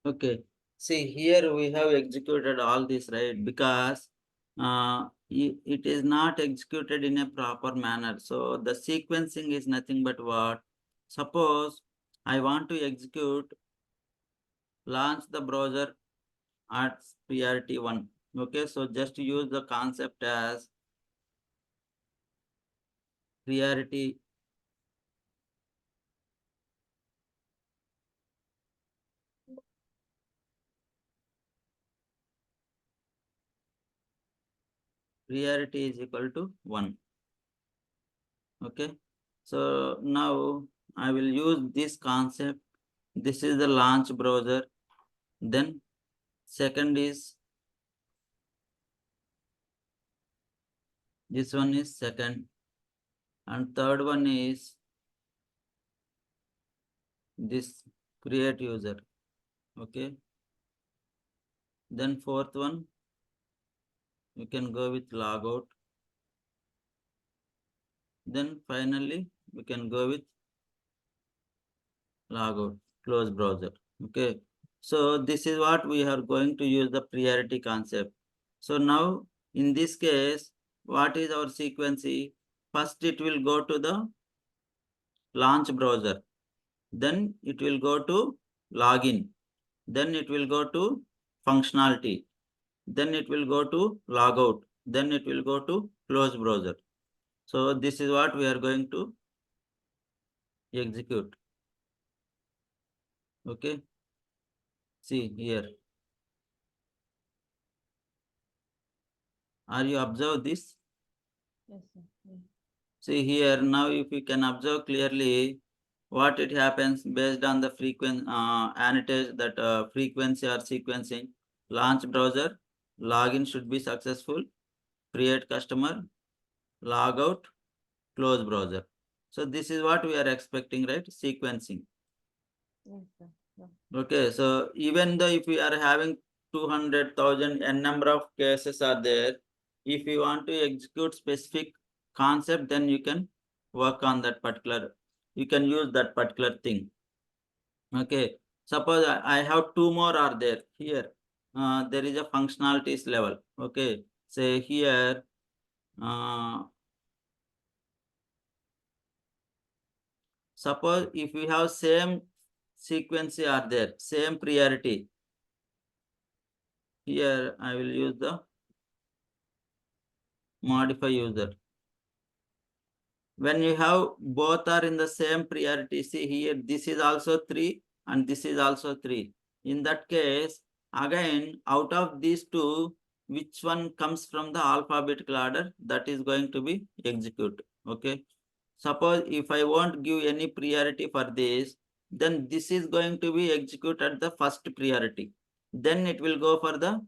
Okay. See, here we have executed all this, right? Because it is not executed in a proper manner. So the sequencing is nothing but what? Suppose I want to execute, launch the browser at priority 1. Okay, so just use the concept as priority priority is equal to 1. Okay, so now I will use this concept. This is the launch browser. Then second is, this one is second, and third one is this create user. Okay, then fourth one you can go with logout. Then finally we can go with logout, close browser. Okay, so this is what we are going to use the priority concept. So now in this case, what is our sequence? First it will go to the launch browser, then it will go to login, then it will go to functionality, then it will go to logout, then it will go to close browser. So this is what we are going to execute. Okay, see here, are you observe this? Yes, sir. Yeah. See here, now if you can observe clearly what it happens based on the frequency, annotate that frequency or sequencing. Launch browser, login should be successful, create customer, log out, close browser. So this is what we are expecting, right? Sequencing. Yes, sir. Yeah. Okay, so even though if we are having 200,000 n number of cases are there, if you want to execute specific concept, then you can work on that particular, you can use that particular thing. Okay, suppose I have two more are there here. There is a functionalities level. Okay, say here, uh, suppose if we have same sequence are there, same priority. Here I will use the modify user. When you have both are in the same priority, see here, this is also 3 and this is also 3. In that case, again, out of these two, which one comes from the alphabetical order, that is going to be executed. Okay. Suppose if I won't give any priority for this, then this is going to be executed at the first priority. Then it will go for the,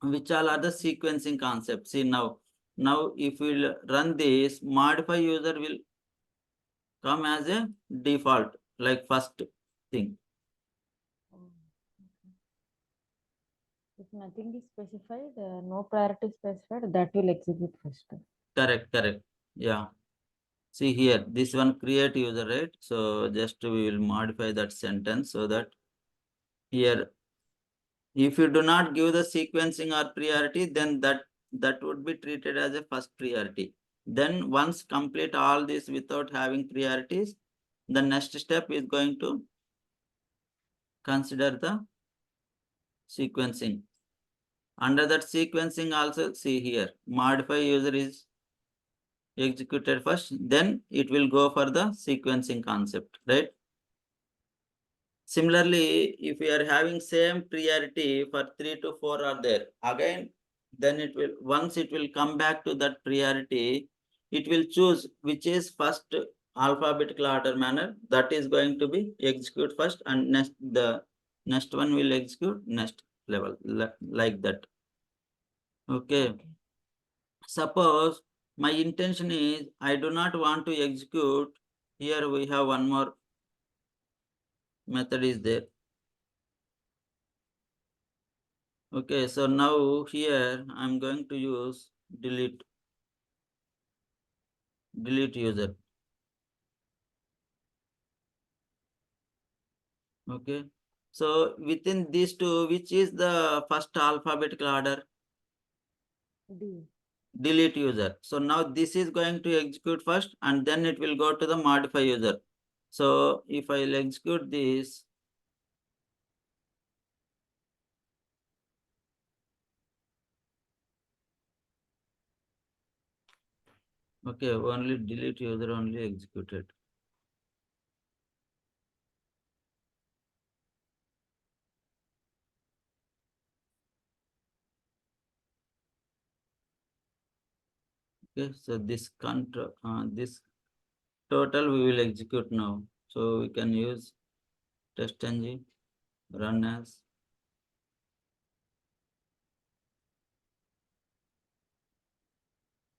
which all are the sequencing concepts. See now if we run this, modify user will come as a default, like first thing. Oh, okay. If nothing is specified, no priority specified, that will execute first. Correct. Yeah. See here, this one create user, right? So just we will modify that sentence so that here, if you do not give the sequencing or priority, then that would be treated as a first priority. Then once complete all this without having priorities, the next step is going to consider the sequencing. Under that sequencing also, see here, modify user is executed first, then it will go for the sequencing concept, right? Similarly, if we are having same priority for 3 to 4 are there, again, then it will, once it will come back to that priority, it will choose which is first alphabetical order manner, that is going to be execute first, and next the next one will execute next level, like that. Okay. Okay. Suppose my intention is I do not want to execute. Here we have one more method is there. Okay, so now here I'm going to use delete user. Okay, So within these two, which is the first alphabetical order? D. Delete user. So now this is going to execute first and then it will go to the modify user. So if I'll execute this, okay, only delete user only executed. Okay, so this control, this total we will execute now. So we can use TestNG run as.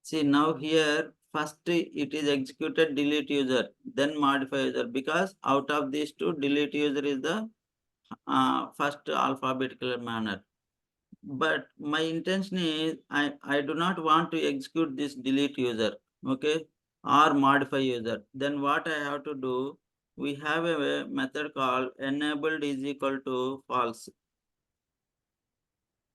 See now here first it is executed delete user, then modify user, because out of these two delete user is the first alphabetical manner. But my intention is I do not want to execute this delete user, okay, or modify user. Then what I have to do, we have a method called enabled is equal to false.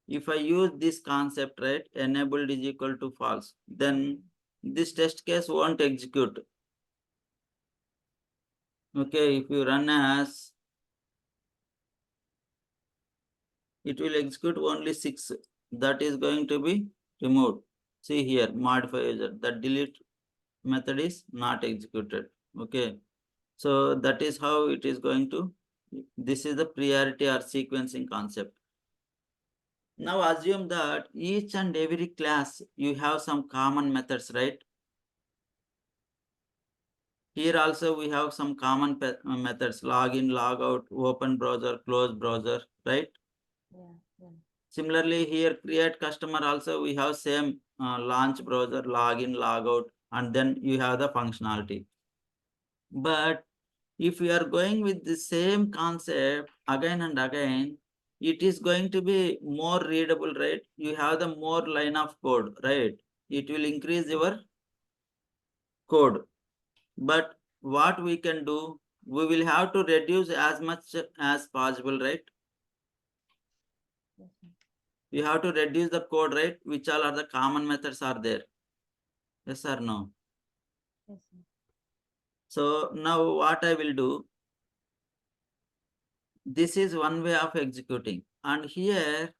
If I use this concept, right, enabled is equal to false, then this test case won't execute. Okay, if you run as, it will execute only 6. That is going to be removed. See here, modify user, the delete method is not executed. Okay, so that is how it is going to, this is the priority or sequencing concept. Now assume that each and every class you have some common methods, right? Here also we have some common methods, login, logout, open browser, close browser, right? Yeah. Yeah. Similarly here create customer also we have same launch browser, login, logout, and then you have the functionality. But if you are going with the same concept again and again, it is going to be more readable, right? You have the more line of code, right? It will increase your code. But what we can do, we will have to reduce as much as possible, right? Yes, sir. You have to reduce the code, right? Which all are the common methods are there? Yes or no? Yes, sir. So now what I will do, this is one way of executing. And here,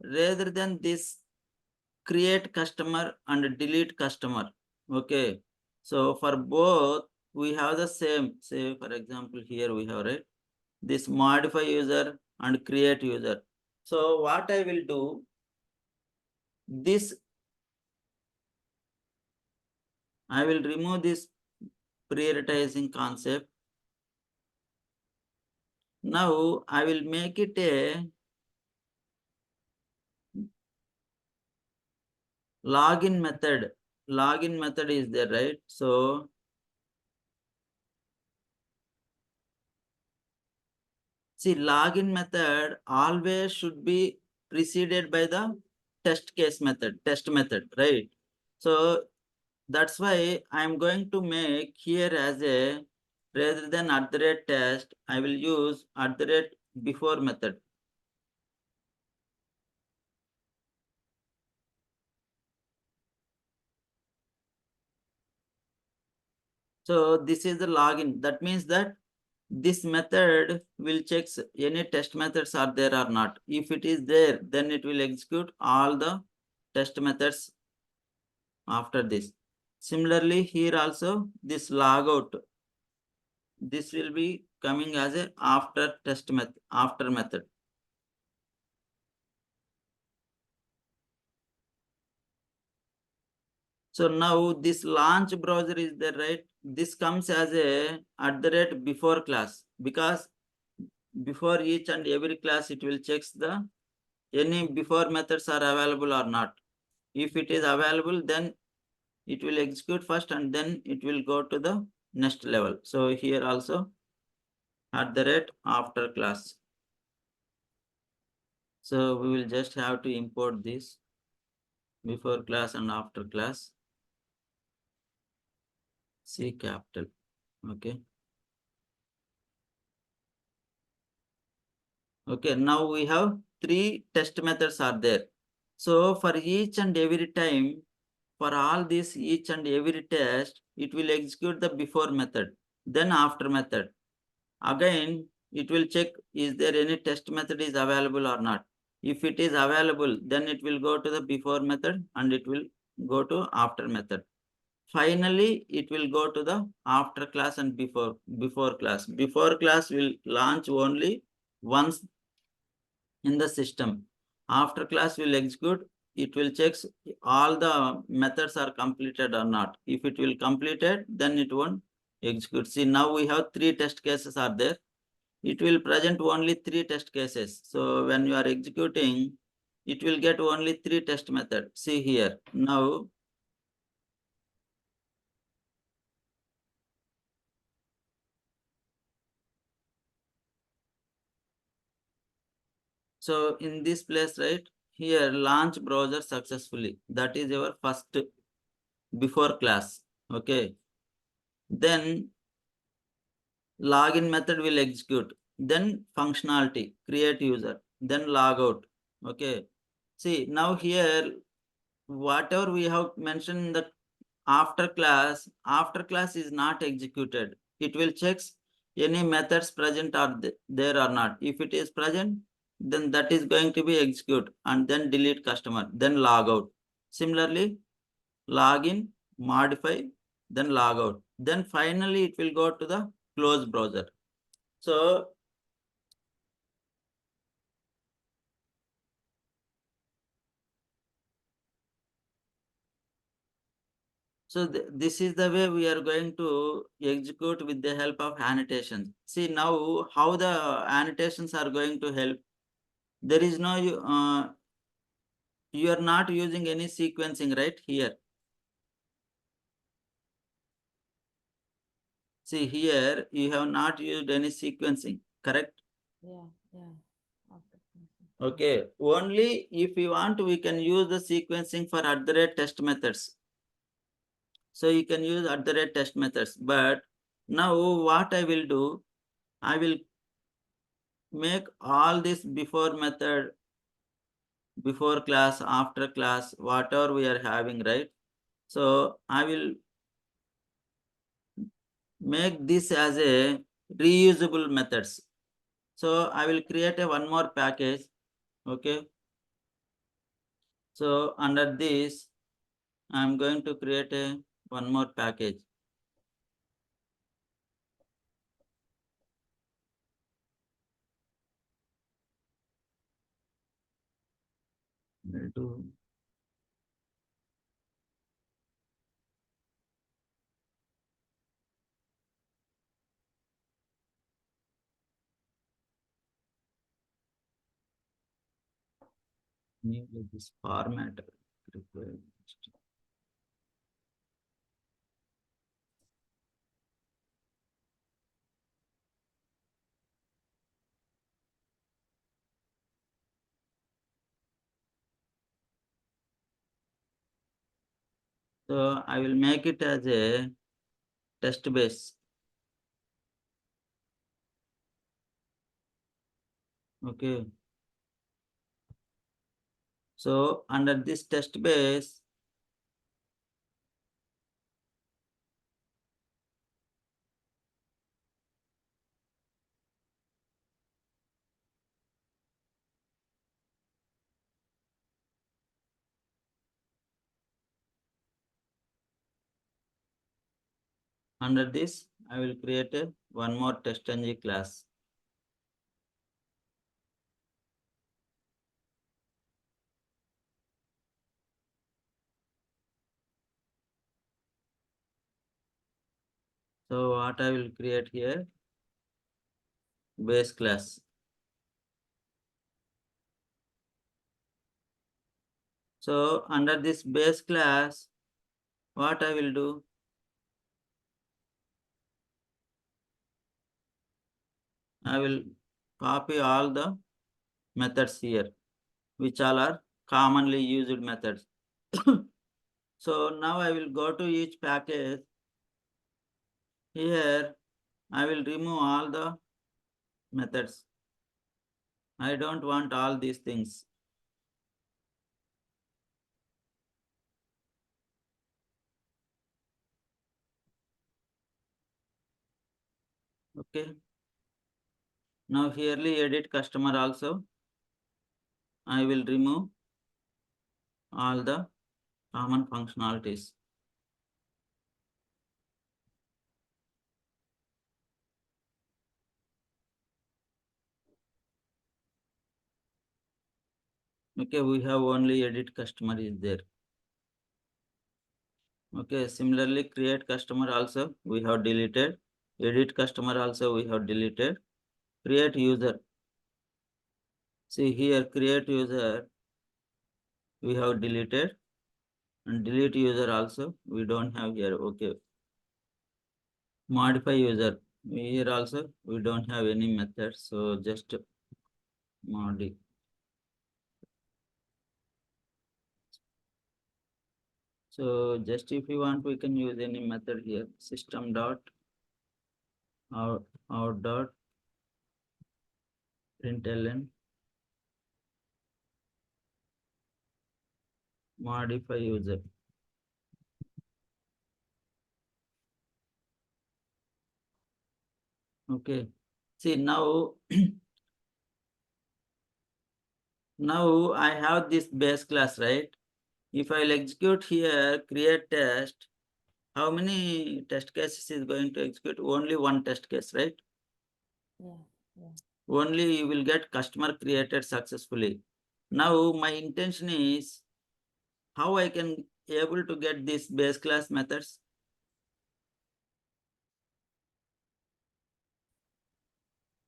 rather than this create customer and delete customer, okay. So for both, we have the same, say for example, here we have, right, this modify user and create user. So what I will do, this, I will remove this prioritizing concept. Now I will make it a login method. Login method is there, right? So see, login method always should be preceded by the test case method, test method, right? So that's why I'm going to make here as a, rather than at the rate test, I will use at the rate before method. So this is the login. That means that this method will check any test methods are there or not. If it is there, then it will execute all the test methods after this. Similarly, here also this logout, this will be coming as a after test method, after method. So now this launch browser is there, right? This comes as a at the rate before class, because before each and every class it will checks the any before methods are available or not. If it is available, then it will execute first and then it will go to the next level. So here also at the rate after class. So we will just have to import this before class and after class, C capital. Okay. Okay, now we have three test methods are there. So for each and every time, for all this each and every test, it will execute the before method, then after method. Again, it will check is there any test method is available or not. If it is available, then it will go to the before method and it will go to after method. Finally, it will go to the after class and before class. Before class will launch only once in the system. After class will execute, it will check all the methods are completed or not. If it will completed, then it won't execute. See, now we have three test cases are there. It will present only three test cases. So when you are executing, it will get only three test method. See here. Now, so in this place, right, here launch browser successfully. That is your first before class. Okay. Then login method will execute, then functionality create user, then logout. Okay, see now here whatever we have mentioned in the after class is not executed. It will check any methods present are there or not. If it is present, then that is going to be execute and then delete customer, then logout. Similarly, login, modify, then logout, then finally it will go to the close browser. So, this is the way we are going to execute with the help of annotations. See now how the annotations are going to help. There is no, you are not using any sequencing right here. See here, you have not used any sequencing, correct? Yeah, yeah. After finishing. Okay, only if you want, we can use the sequencing for @test methods. So you can use @test methods. But now what I will do, I will make all this before method, before class, after class, whatever we are having, right? So I will make this as a reusable methods. So I will create a one more package. Okay. So under this, I'm going to create a one more package. Will do. New with this format. So I will make it as a test base. Okay. So under this test base, under this, I will create a one more TestNG class. So what I will create here, base class. So under this base class, what I will do, I will copy all the methods here, which all are commonly used methods. So now I will go to each package. Here I will remove all the methods. I don't want all these things. Okay. Now herely edit customer also. I will remove all the common functionalities. Okay, we have only edit customer is there. Okay, similarly create customer also we have deleted. Edit customer also we have deleted. Create user. See here create user we have deleted, and delete user also we don't have here. Okay. Modify user. Here also we don't have any method, so just modify. So just if you want, we can use any method here. System dot out dot println modify user. Okay. See now now I have this base class, right? If I'll execute here, create test, how many test cases is going to execute? Only one test case, right? Yeah, yeah. Only you will get customer created successfully. Now my intention is how I can able to get these base class methods.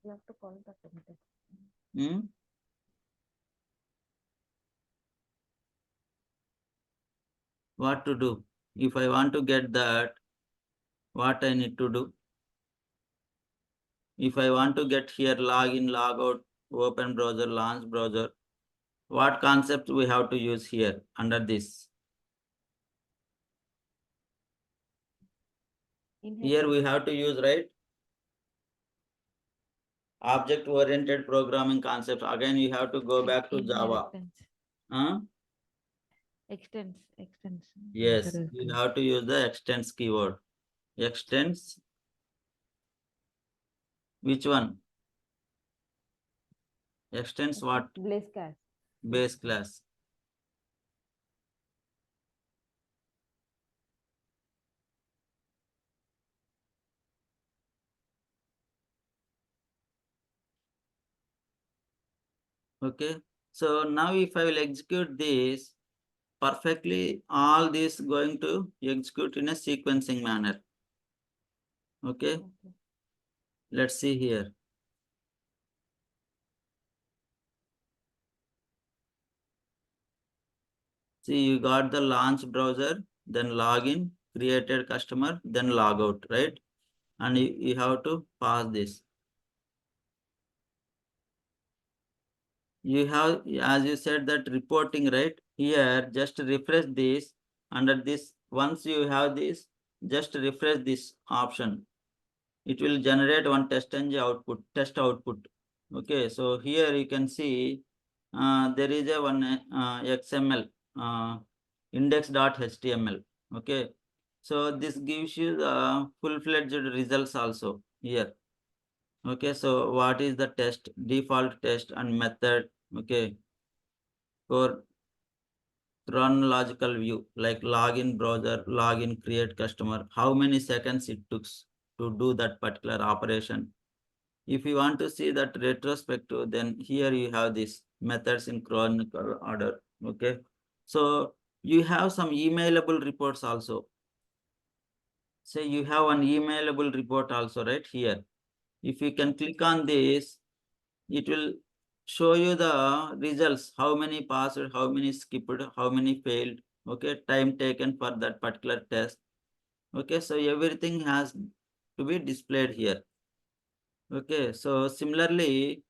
You have to call the method. Hmm? What to do? If I want to get that, what I need to do? If I want to get here login, logout, open browser, launch browser, what concept we have to use here under this? Here we have to use, right? Object oriented programming concepts. Again, you have to go back to Java. Huh? Extends. Yes, you have to use the extends keyword. Extends. Which one? Extends what? Base class. Base class. Okay. So now if I will execute this perfectly, all this going to execute in a sequencing manner. Okay. Let's see here. See, you got the launch browser, then login, created customer, then logout, right? And you have to pass this. You have, as you said, that reporting, right? Here, just refresh this. Under this, once you have this, just refresh this option. It will generate one TestNG output, test output. Okay, so here you can see there is a one XML index.html. Okay, so this gives you the full-fledged results also here. Okay, so what is the test, default test and method? Okay, for chronological view like login browser, login create customer, how many seconds it took to do that particular operation. If you want to see that retrospective, then here you have these methods in chronological order. Okay, so you have some emailable reports also. Say you have an emailable report also, right here. If you can click on this, it will show you the results, how many passed, how many skipped, how many failed. Okay, time taken for that particular test. Okay, so everything has to be displayed here. Okay, so similarly,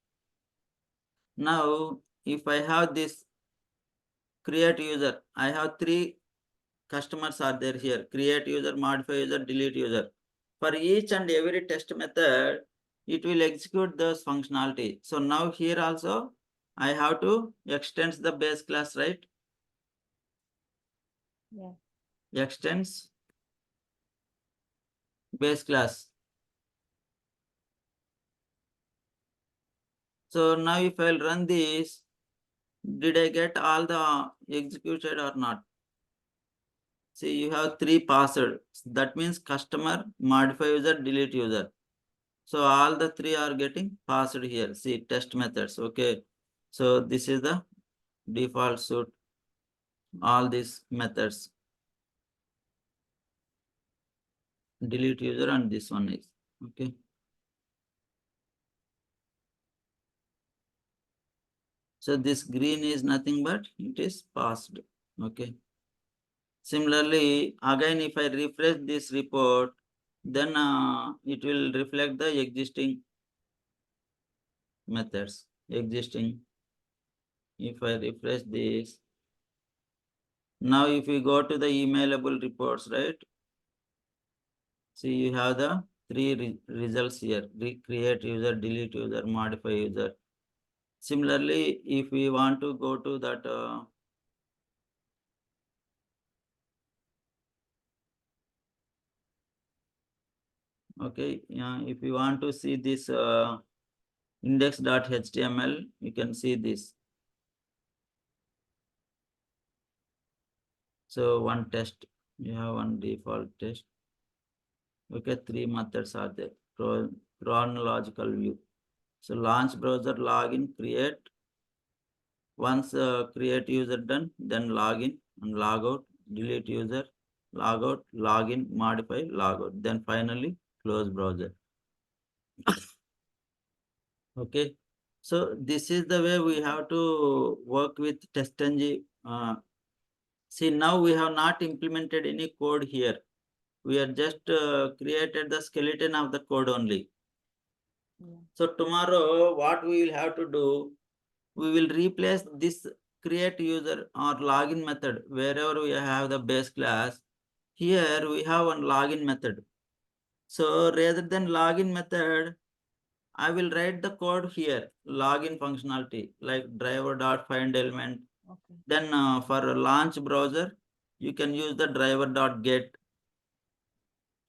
now if I have this create user, I have three customers are there here: create user, modify user, delete user. For each and every test method, it will execute those functionality. So now here also I have to extend the base class, right? Yeah. Extends base class. So now if I'll run this, did I get all the executed or not? See, you have 3 passwords. That means customer, modify user, delete user. So all the 3 are getting passed here. See, test methods. Okay. So this is the default suit. All these methods. Delete user and this one is. Okay. So this green is nothing but it is passed. Okay. Similarly, again, if I refresh this report, then it will reflect the existing methods. Existing. If I refresh this, now if we go to the emailable reports, right? See, you have the 3 results here: create user, delete user, modify user. Similarly, if we want to go to that okay, yeah, if you want to see this index.html, you can see this. So one test, you have one default test. Okay, 3 methods are there. Chronological view. So launch browser, login, create. Once create user done, then login and log out, delete user, log out, login, modify, log out. Then finally close browser. Okay. So this is the way we have to work with TestNG. See, now we have not implemented any code here. We are just created the skeleton of the code only. Yeah. So tomorrow, what we will have to do, we will replace this create user or login method wherever we have the base class. Here we have one login method. So rather than login method, I will write the code here, login functionality like driver.find element. Okay. Then for launch browser, you can use the driver.get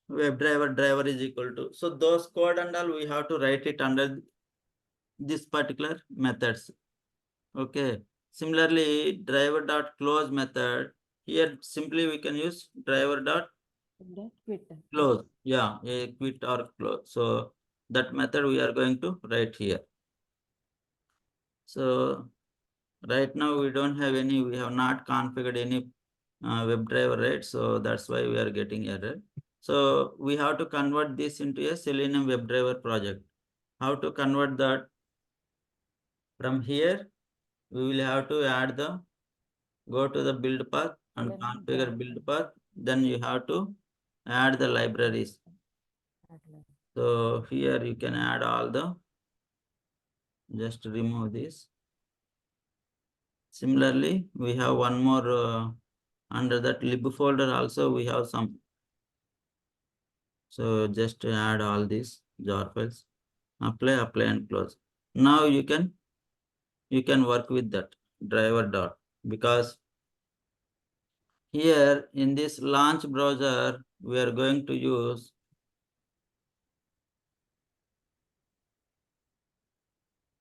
WebDriver driver is equal to. So those code and all we have to write it under this particular methods. Okay. Similarly, driver.close method. Here simply we can use driver.close. That quit. Yeah. Yeah, a quit or close. So that method we are going to write here. So right now we don't have any, we have not configured any WebDriver, right? So that's why we are getting error. So we have to convert this into a Selenium WebDriver project. How to convert that? From here, we will have to add the, go to the build path and Selenium, yeah. configure build path. Then you have to add the libraries. So here you can add all the, just remove this. Similarly, we have one more under that lib folder also we have some. So just add all these jar files, apply and close. Now you can work with that driver dot, because here in this launch browser we are going to use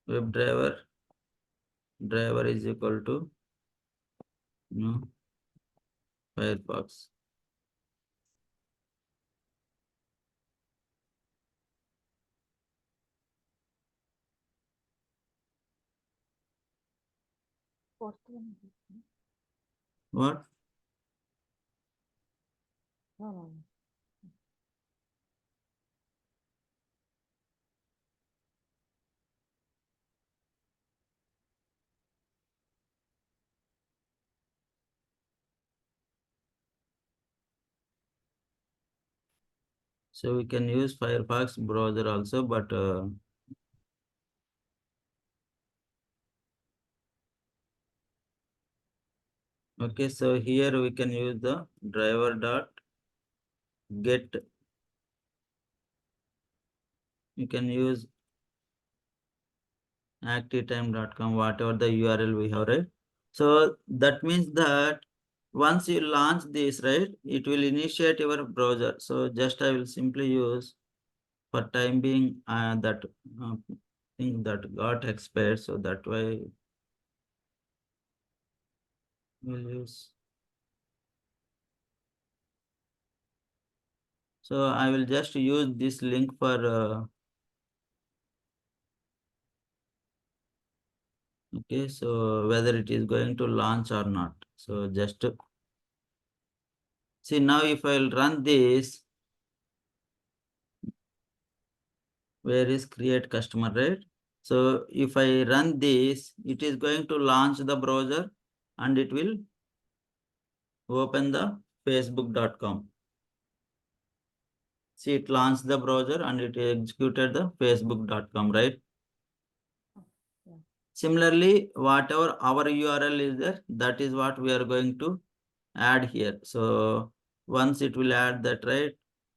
WebDriver driver is equal to Firefox. Fourth one. What? No, no, no. So we can use Firefox browser also, but okay, so here we can use the driver dot get you can use activetime.com, whatever the URL we have, right? So that means that once you launch this, right, it will initiate your browser. So just I will simply use for time being that thing that got expired. So that way we'll use. So I will just use this link for okay, so whether it is going to launch or not. So just see now if I'll run this, where is create customer, right? So if I run this, it is going to launch the browser and it will open the facebook.com. See, it launched the browser and it executed the facebook.com, right? Yeah. Similarly, whatever our URL is there, that is what we are going to add here. So once it will add that, right?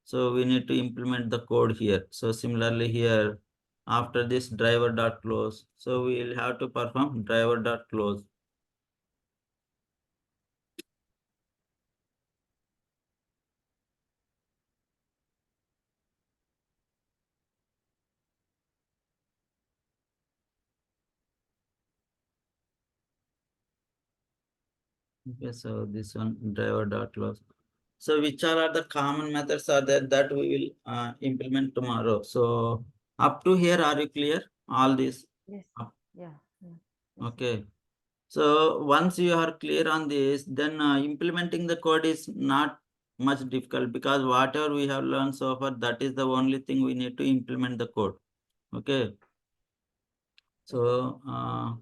So we need to implement the code here. So similarly here, after this driver.close, so we will have to perform driver.close. Okay, so this one driver.close. So which all are the common methods are there that we will implement tomorrow. So up to here, are you clear? All this? Yes. Up- Yeah. Yeah. Yes, sir. Okay. So once you are clear on this, then implementing the code is not much difficult because whatever we have learned so far, that is the only thing we need to implement the code. Okay. Yes, sir. So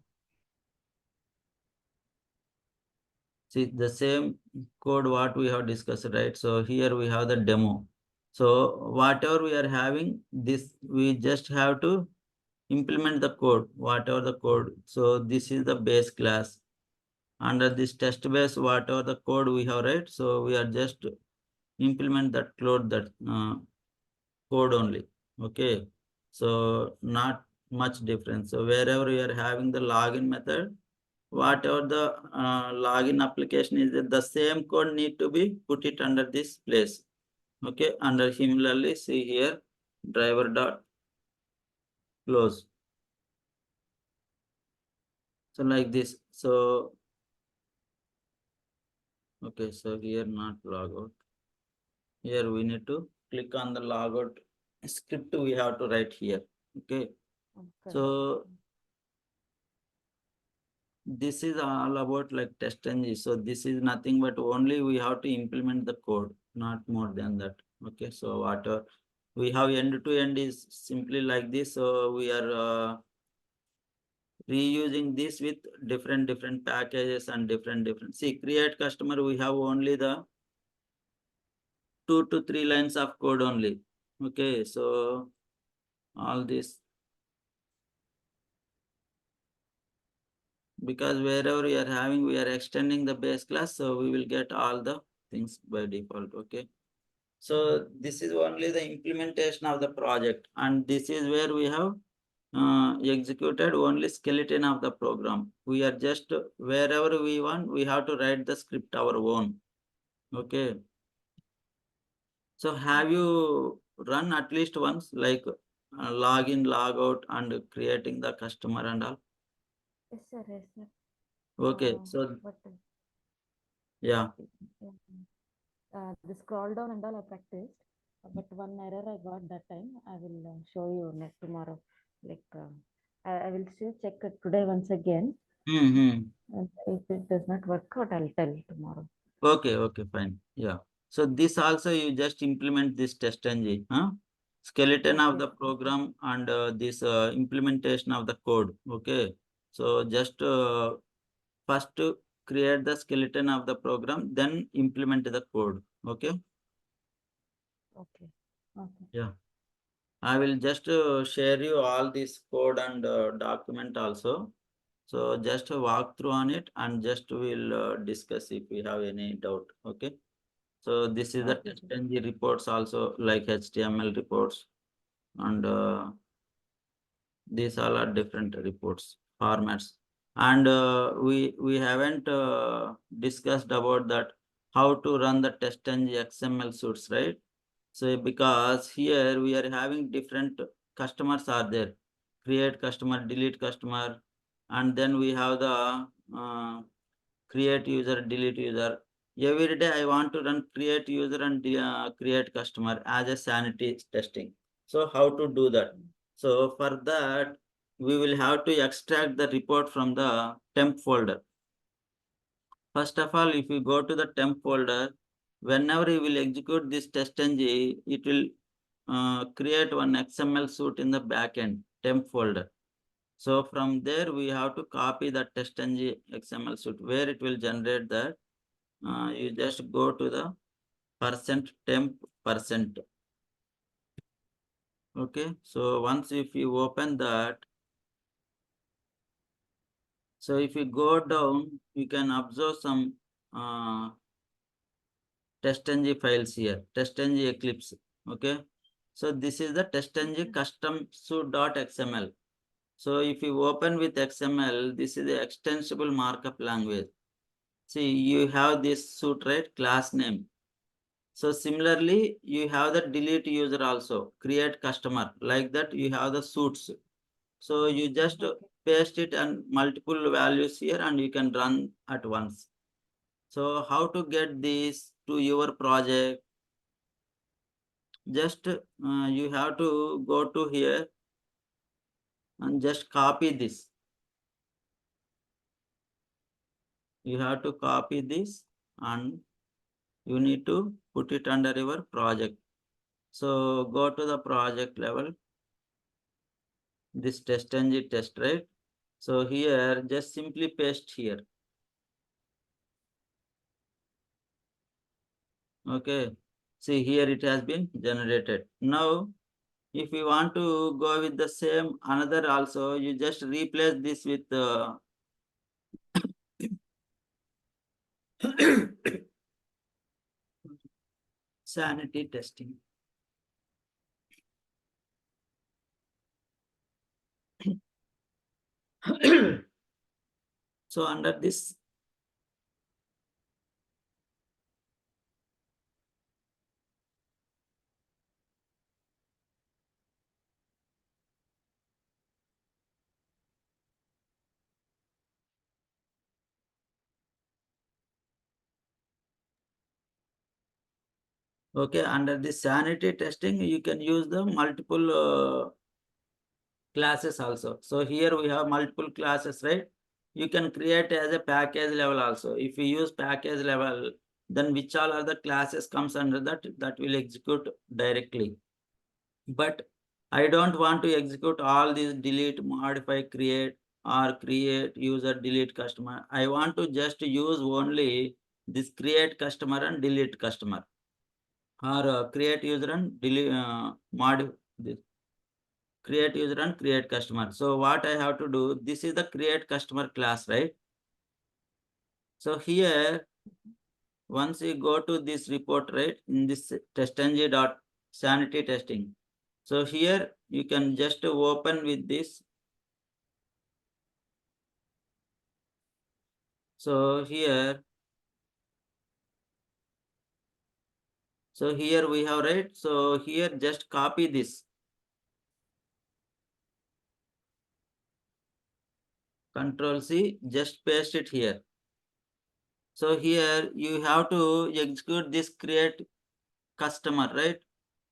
see the same code what we have discussed, right? So here we have the demo. So whatever we are having, this we just have to implement the code, whatever the code. So this is the base class. Under this test base, whatever the code we have, right? So we are just implement that code only. Okay. So not much difference. So wherever you are having the login method, whatever the login application is, the same code need to be put it under this place. Okay. Under similarly, see here driver dot close. So like this. So okay. So here not logout. Here we need to click on the logout script we have to write here. Okay. Correct. So this is all about like TestNG. So this is nothing but only we have to implement the code, not more than that. Okay. So what we have end to end is simply like this. So we are reusing this with different packages and different. See, create customer. We have only the 2 to 3 lines of code only. Okay. So all this because wherever we are having, we are extending the base class. So we will get all the things by default. Okay. So this is only the implementation of the project, and this is where we have executed only skeleton of the program. We are just wherever we want, we have to write the script our own. Okay. So have you run at least once, like log in, log out, and creating the customer and all? Yes, sir. Yes, sir. Okay. So But yeah. yeah, the scroll down and all I practiced, but one error I got that time. I will show you next tomorrow. Like I will still check it today once again. Mm-hmm. And if it does not work out, I'll tell tomorrow. Okay, okay, fine. Yeah. So this also you just implement this test engine, huh? Skeleton of Okay. the program and this implementation of the code. Okay. So just first to create the skeleton of the program, then implement the code. Okay. Okay. Okay. Yeah. I will just share you all this code and document also. So just walk through on it and just we'll discuss if we have any doubt. Okay. So this is the Okay, test sir. ng reports also like HTML reports. and these all are different reports formats. And we haven't discussed about that how to run the TestNG XML suites, right? So because here we are having different customers are there, create customer, delete customer, and then we have the create user, delete user. Every day I want to run create user and create customer as a sanity testing. So how to do that? So for that, we will have to extract the report from the temp folder. First of all, if you go to the temp folder, whenever you will execute this TestNG, it will create one XML suite in the backend temp folder. So from there, we have to copy the TestNG XML suite where it will generate that. You just go to the percent temp percent. Okay, so once if you open that, so if you go down, you can observe some TestNG files here, TestNG Eclipse. Okay, so this is the TestNG custom suite.xml. So if you open with XML, this is the extensible markup language. See, you have this suite, right? Class name. So similarly, you have the delete user also, create customer. Like that, you have the suits. So you just paste it and multiple values here and you can run at once. So how to get this to your project? Just you have to go to here and just copy this. You have to copy this and you need to put it under your project. So go to the project level, this TestNG test, right? So here just simply paste here. Okay. See here it has been generated. Now if you want to go with the same another also, you just replace this with sanity testing. So under this, okay, under this sanity testing, you can use the multiple classes also. So here we have multiple classes, right? You can create as a package level also. If you use package level, then which all other classes comes under that, that will execute directly. But I don't want to execute all these delete, modify, create, or create user, delete customer. I want to just use only this create customer and delete customer, or create user and delete modify this create user and create customer. So what I have to do, this is the create customer class, right? So here, once you go to this report, right, in this testng dot sanity testing. So here you can just open with this. So here we have, right? So here just copy this. Control C, just paste it here. So here you have to execute this create customer, right?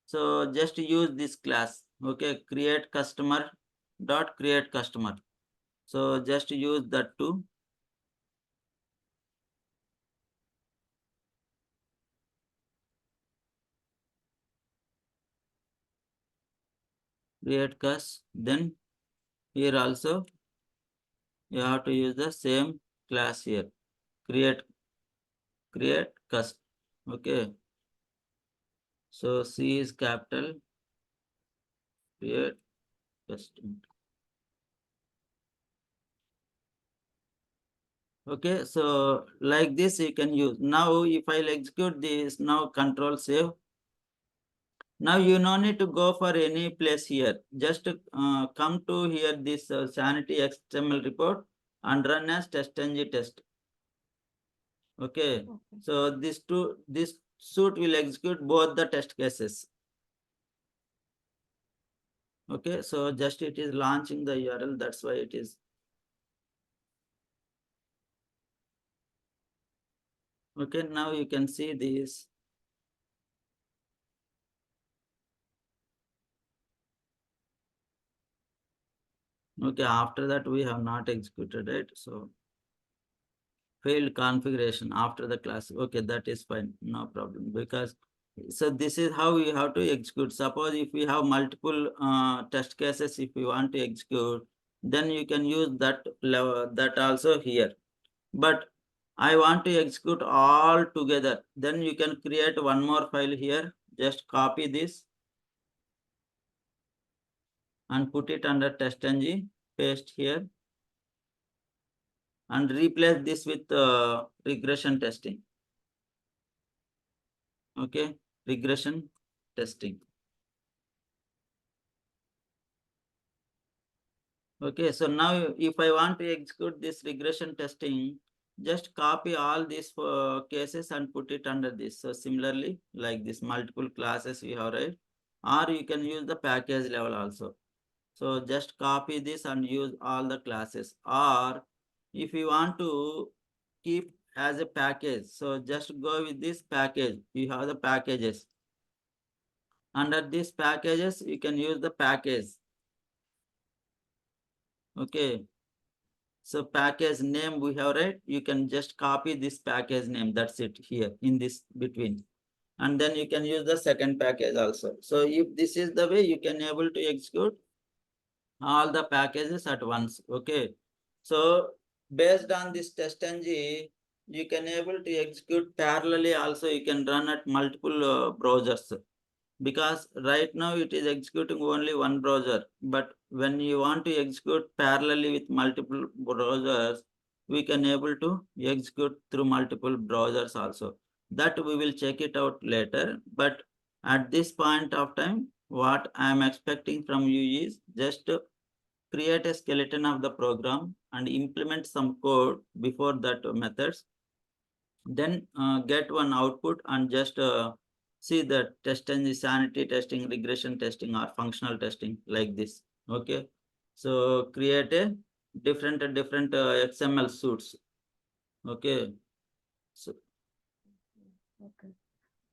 So just use this class. Okay, create customer dot create customer. So just use that to create cus. Then here also you have to use the same class here. Create cus. Okay. So C is capital, create custom. Okay, so like this you can use. Now if I'll execute this, now control save. Now you no need to go for any place here. Just come to here this sanity XML report and run as TestNG test. Okay. So this suite will execute both the test cases. Okay. So just it is launching the URL. That's why it is. Okay. Now you can see this. Okay. After that we have not executed it. So failed configuration after the class. Okay, that is fine, no problem. Because so this is how you have to execute. Suppose if we have multiple test cases, if you want to execute, then you can use that level, that also here. But I want to execute all together. Then you can create one more file here. Just copy this and put it under TestNG. Paste here and replace this with regression testing. Okay, regression testing. Okay, so now if I want to execute this regression testing, just copy all these cases and put it under this. So similarly, like this multiple classes we have, right? Or you can use the package level also. So just copy this and use all the classes. Or if you want to keep as a package, so just go with this package. You have the packages. Under these packages, you can use the package. Okay. So package name we have, right? You can just copy this package name. That's it here in this between. And then you can use the second package also. So if this is the way you can able to execute all the packages at once. Okay. So based on this TestNG, you can able to execute parallelly also. You can run at multiple browsers. Because right now it is executing only one browser, but when you want to execute parallelly with multiple browsers, we can able to execute through multiple browsers also. That we will check it out later, but at this point of time, what I am expecting from you is just to create a skeleton of the program and implement some code before that methods, then get one output and just see the test and the sanity testing, regression testing, or functional testing like this. Okay, so create a different XML suits. Okay, so Okay.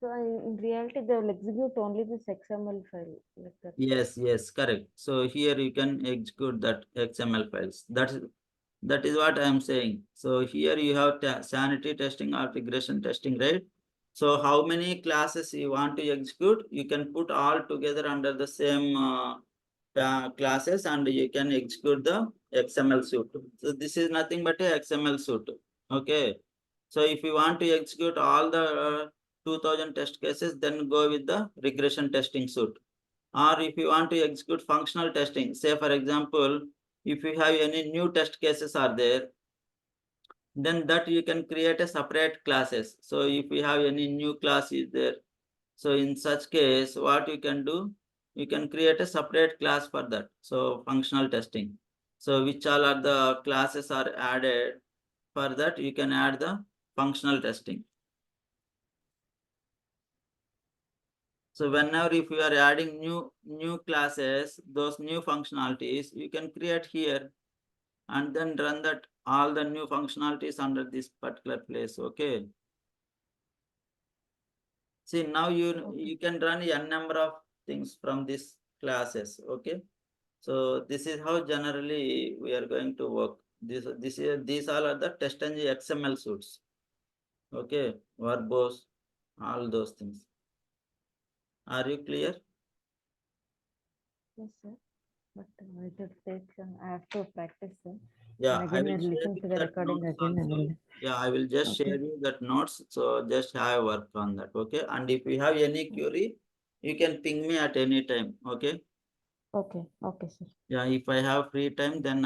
So in reality, they will execute only this XML file like that. yes, correct. So here you can execute that XML files. That is what I am saying. So here you have sanity testing or regression testing, right? So how many classes you want to execute, you can put all together under the same classes and you can execute the XML suite. So this is nothing but a XML suite. Okay. So if you want to execute all the 2000 test cases, then go with the regression testing suite. Or if you want to execute functional testing, say for example, if you have any new test cases are there, then that you can create a separate classes. So if you have any new class is there, so in such case, what you can do, you can create a separate class for that. So functional testing. So which all are the classes are added, for that you can add the functional testing. So whenever if you are adding new classes, those new functionalities, you can create here and then run that all the new functionalities under this particular place. Okay. See, now you can run n number of things from these classes. Okay. So this is how generally we are going to work. These all are the TestNG XML suites. Okay, verbose, all those things. Are you clear? Yes, sir. But it will take I have to practice, sir. Yeah, And I again, will I'll share listen you to the that recording notes again. also. Yeah, I will just share you that notes. So just have work on that. Okay. And if you have any query, you can ping me at any time. Okay. Okay, sir. Yeah, if I have free time, then